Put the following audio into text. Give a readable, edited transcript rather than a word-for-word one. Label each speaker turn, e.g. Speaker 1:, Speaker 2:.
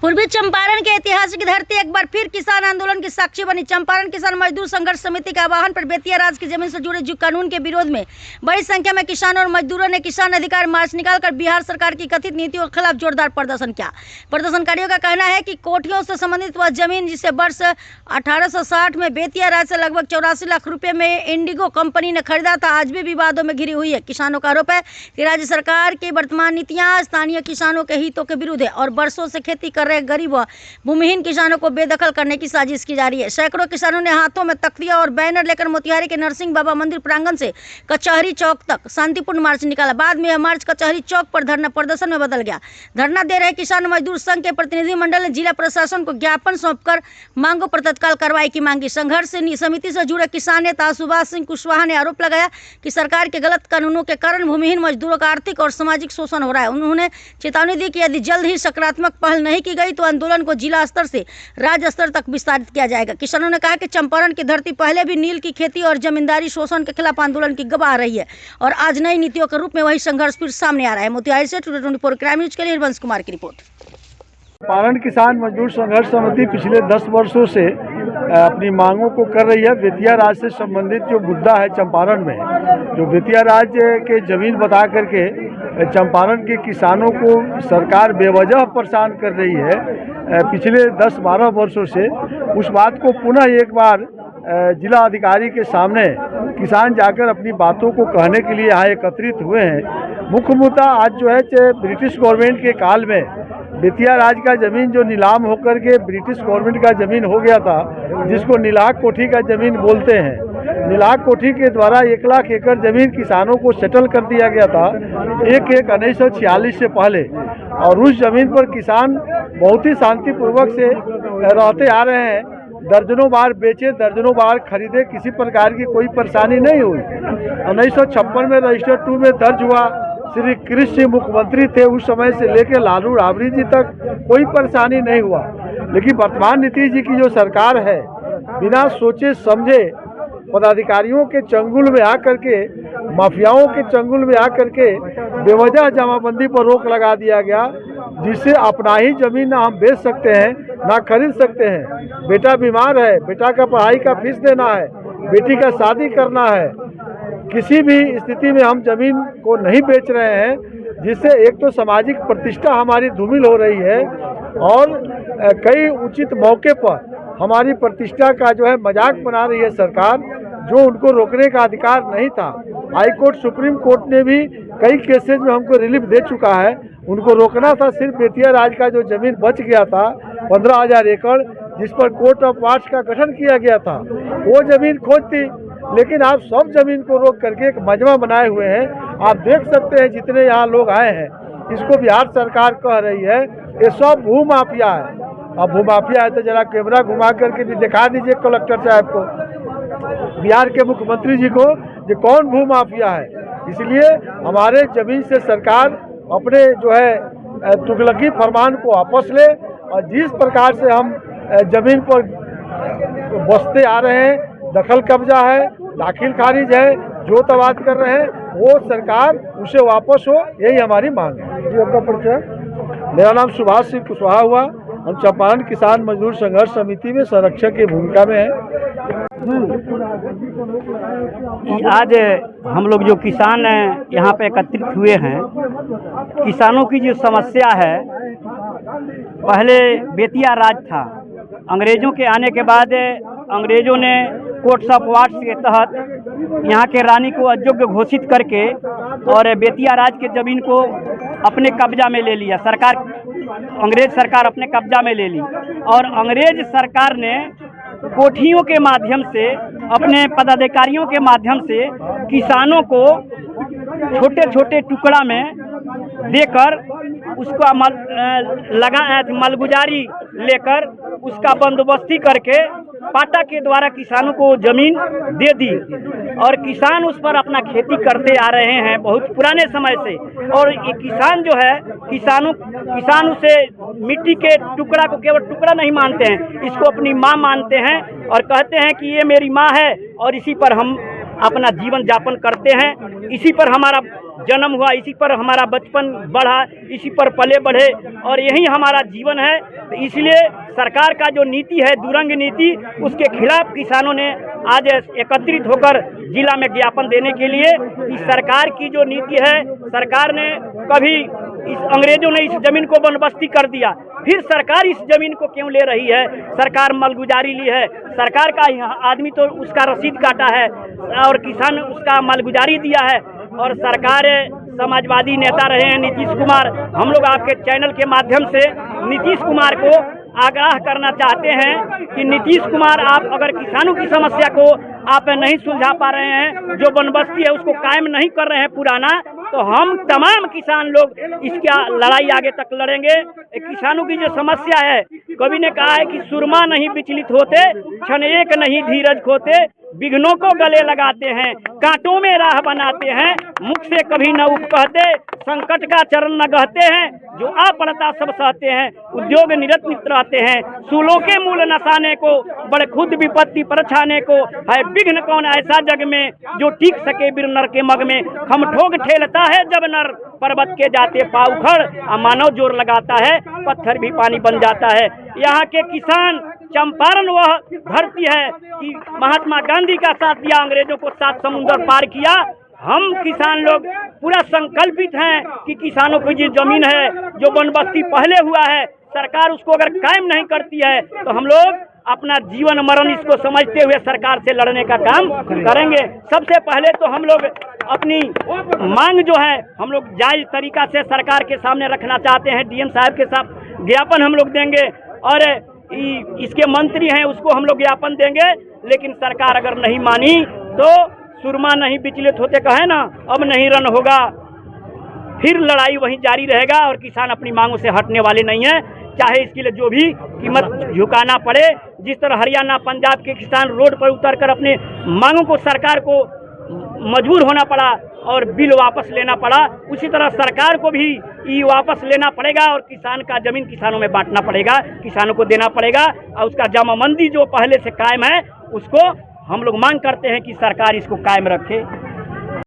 Speaker 1: पूर्वी चंपारण के ऐतिहासिक धरती एक बार फिर किसान आंदोलन की साक्षी बनी। चंपारण किसान मजदूर संघर्ष समिति के आह्वान पर बेतिया राज की जमीन से जुड़े जो कानून के विरोध में बड़ी संख्या में किसानों और मजदूरों ने किसान अधिकार मार्च निकालकर बिहार सरकार की कथित नीतियों के खिलाफ जोरदार प्रदर्शन किया। प्रदर्शनकारियों का कहना है कि कोठियों से संबंधित वह जमीन जिसे वर्ष 1860 में बेतिया राज से लगभग 84 लाख रुपए में इंडिगो कंपनी ने खरीदा था, आज भी विवादों में घिरी हुई है। किसानों का आरोप है कि राज्य सरकार की वर्तमान नीतियां स्थानीय किसानों के हितों के विरुद्ध है और वर्षों से खेती कर रहे गरीब व भूमिहीन किसानों को बेदखल करने की साजिश की जा रही है। सैकड़ों किसानों ने हाथों में तख्तियां और बैनर लेकर मोतिहारी के नरसिंह बाबा मंदिर प्रांगण से कचहरी चौक तक शांतिपूर्ण मार्च निकाला। बाद में यह मार्च कचहरी चौक पर धरना प्रदर्शन में बदल गया। धरना दे रहे किसान मजदूर संघ के प्रतिनिधिमंडल ने जिला प्रशासन को ज्ञापन सौंपकर मांगों पर तत्काल कार्रवाई की मांगी। संघर्ष समिति से जुड़े किसान नेता सुभाष सिंह कुशवाहा ने आरोप लगाया कि सरकार के गलत कानूनों के कारण भूमिहीन मजदूरों का आर्थिक और सामाजिक शोषण हो रहा है। उन्होंने चेतावनी दी कि यदि जल्द ही सकारात्मक पहल नहीं की गई तो आंदोलन को जिला स्तर से राज्य स्तर तक विस्तारित किया जाएगा। किसानों ने कहा कि चंपारण की धरती पहले भी नील की खेती और जमींदारी शोषण के खिलाफ आंदोलन की गवाह रही है और आज नई नीतियों के रूप में वही संघर्ष फिर सामने आ रहा है। मोतिहारी से टुडे 24 क्राइम न्यूज के लिए हरबंश कुमार की रिपोर्ट।
Speaker 2: चंपारण किसान मजदूर संघर्ष समिति पिछले 10 वर्षों से अपनी मांगों को कर रही है। बेतिया राज से संबंधित जो मुद्दा है चंपारण में, जो बेतिया राज के जमीन बता करके चंपारण के किसानों को सरकार बेवजह परेशान कर रही है पिछले 10-12 वर्षों से, उस बात को पुनः एक बार जिला अधिकारी के सामने किसान जाकर अपनी बातों को कहने के लिए यहाँ एकत्रित हुए हैं। मुख्य मुद्दा आज जो है ब्रिटिश गवर्नमेंट के काल में बेतिया राज का जमीन जो नीलाम होकर के ब्रिटिश गवर्नमेंट का जमीन हो गया था, जिसको नीलाक कोठी का जमीन बोलते हैं। नीलाक कोठी के द्वारा 1 लाख एकड़ जमीन किसानों को सेटल कर दिया गया था 1946 से पहले, और उस जमीन पर किसान बहुत ही शांतिपूर्वक से रहते आ रहे हैं। दर्जनों बार बेचे, दर्जनों बार खरीदे, किसी प्रकार की कोई परेशानी नहीं हुई। 1956 में रजिस्टर 2 में दर्ज हुआ। श्री कृष्ण मुख्यमंत्री थे उस समय से लेकर लालू राबड़ी जी तक कोई परेशानी नहीं हुआ। लेकिन वर्तमान नीतीश जी की जो सरकार है, बिना सोचे समझे पदाधिकारियों के चंगुल में आकर के, माफियाओं के चंगुल में आकर के बेवजह जमाबंदी पर रोक लगा दिया गया, जिससे अपना ही जमीन ना हम बेच सकते हैं ना खरीद सकते हैं। बेटा बीमार है, बेटा का पढ़ाई का फीस देना है, बेटी का शादी करना है, किसी भी स्थिति में हम जमीन को नहीं बेच रहे हैं, जिससे एक तो सामाजिक प्रतिष्ठा हमारी धूमिल हो रही है और कई उचित मौके पर हमारी प्रतिष्ठा का जो है मजाक बना रही है सरकार, जो उनको रोकने का अधिकार नहीं था। हाई कोर्ट, सुप्रीम कोर्ट ने भी कई केसेज में हमको रिलीफ दे चुका है। उनको रोकना था सिर्फ बेतिया राज का जो जमीन बच गया था 15,000 एकड़, जिस पर कोर्ट ऑफ वार्ड्स का गठन किया गया था, वो जमीन खोज थी। लेकिन आप सब जमीन को रोक करके एक मजमा बनाए हुए हैं। आप देख सकते हैं जितने यहाँ लोग आए हैं, इसको बिहार सरकार कह रही है ये सब भू माफिया है। अब भू माफिया है तो जरा कैमरा घुमा करके भी दिखा दीजिए कलेक्टर साहब को, बिहार के मुख्यमंत्री जी को, ये कौन भू माफिया है। इसलिए हमारे जमीन से सरकार अपने जो है तुगलकी फरमान को वापस ले, और जिस प्रकार से हम जमीन पर बसते आ रहे हैं, दखल कब्जा है, दाखिल खारिज है, जो तबाद कर रहे हैं, वो सरकार उसे वापस हो, यही हमारी मांग है। जी, आपका परिचय? मेरा नाम सुभाष सिंह कुशवाहा हुआ। हम चंपारण किसान मजदूर संघर्ष समिति में संरक्षक की भूमिका में हैं।
Speaker 3: आज हम लोग जो किसान यहाँ पे एकत्रित हुए हैं, किसानों की जो समस्या है, पहले बेतिया राज था। अंग्रेज़ों के आने के बाद अंग्रेज़ों ने कोर्ट्स ऑफ वार्ड्स के तहत यहाँ के रानी को अयोग्य घोषित करके और बेतिया राज के ज़मीन को अपने कब्जा में ले लिया। सरकार, अंग्रेज़ सरकार अपने कब्जा में ले ली, और अंग्रेज़ सरकार ने कोठियों के माध्यम से, अपने पदाधिकारियों के माध्यम से किसानों को छोटे छोटे टुकड़ा में देकर उसका मलगुजारी लेकर उसका बंदोबस्ती करके पाटा के द्वारा किसानों को ज़मीन दे दी, और किसान उस पर अपना खेती करते आ रहे हैं बहुत पुराने समय से। और ये किसान जो है, किसान उसे मिट्टी के टुकड़ा को केवल टुकड़ा नहीं मानते हैं, इसको अपनी माँ मानते हैं और कहते हैं कि ये मेरी माँ है और इसी पर हम अपना जीवन यापन करते हैं, इसी पर हमारा जन्म हुआ, इसी पर हमारा बचपन बढ़ा, इसी पर पले बढ़े और यही हमारा जीवन है। तो इसलिए सरकार का जो नीति है दुरंग नीति, उसके खिलाफ किसानों ने आज एकत्रित होकर जिला में ज्ञापन देने के लिए कि सरकार की जो नीति है, सरकार ने कभी अंग्रेजों ने इस जमीन को बंदोबस्ती कर दिया, फिर सरकार इस जमीन को क्यों ले रही है? सरकार मालगुजारी ली है, सरकार का आदमी तो उसका रसीद काटा है और किसान उसका मालगुजारी दिया है। और सरकार समाजवादी नेता रहे हैं नीतीश कुमार। हम लोग आपके चैनल के माध्यम से नीतीश कुमार को आगाह करना चाहते हैं कि नीतीश कुमार, आप अगर किसानों की समस्या को आप नहीं सुलझा पा रहे हैं, जो बंदोबस्ती है उसको कायम नहीं कर रहे हैं पुराना, तो हम तमाम किसान लोग इसका लड़ाई आगे तक लड़ेंगे। किसानों की जो समस्या है, कवि ने कहा है कि सुरमा नहीं विचलित होते, क्षण एक नहीं धीरज खोते, विघ्नों को गले लगाते हैं, कांटों में राह बनाते हैं, मुख से कभी न उठ कहते, संकट का चरण न गहते हैं, जो आ पड़ता सब सहते हैं, उद्योग निरत नित रहते हैं, सूलों के मूल नसाने को, बड़े खुद विपत्ति परछाने को, है विघ्न कौन ऐसा जग में, जो टिक सके बिर नर के मग में, खम ठोक ठेलता है जब नर, पर्वत के जाते पाउखड़, मानव जोर लगाता है, पत्थर भी पानी बन जाता है। यहाँ के किसान, चंपारण वह धरती है कि महात्मा गांधी का साथ दिया, अंग्रेजों को 7 समुंदर पार किया। हम किसान लोग पूरा संकल्पित हैं कि किसानों की जो जमीन है, जो बंदोबस्ती पहले हुआ है, सरकार उसको अगर कायम नहीं करती है तो हम लोग अपना जीवन मरण इसको समझते हुए सरकार से लड़ने का काम करेंगे। सबसे पहले तो हम लोग अपनी मांग जो है हम लोग जायज तरीका से सरकार के सामने रखना चाहते हैं। डीएम साहब के साथ ज्ञापन हम लोग देंगे और इसके मंत्री हैं उसको हम लोग ज्ञापन देंगे, लेकिन सरकार अगर नहीं मानी तो सुरमा नहीं विचलित होते कहे ना, अब नहीं रन होगा, फिर लड़ाई वहीं जारी रहेगा और किसान अपनी मांगों से हटने वाले नहीं है, चाहे इसके लिए जो भी कीमत झुकाना पड़े। जिस तरह हरियाणा पंजाब के किसान रोड पर उतरकर अपने मांगों को सरकार को मजबूर होना पड़ा और बिल वापस लेना पड़ा, उसी तरह सरकार को भी ये वापस लेना पड़ेगा और किसान का जमीन किसानों में बांटना पड़ेगा, किसानों को देना पड़ेगा और उसका जमाबंदी जो पहले से कायम है उसको हम लोग मांग करते हैं कि सरकार इसको कायम रखे।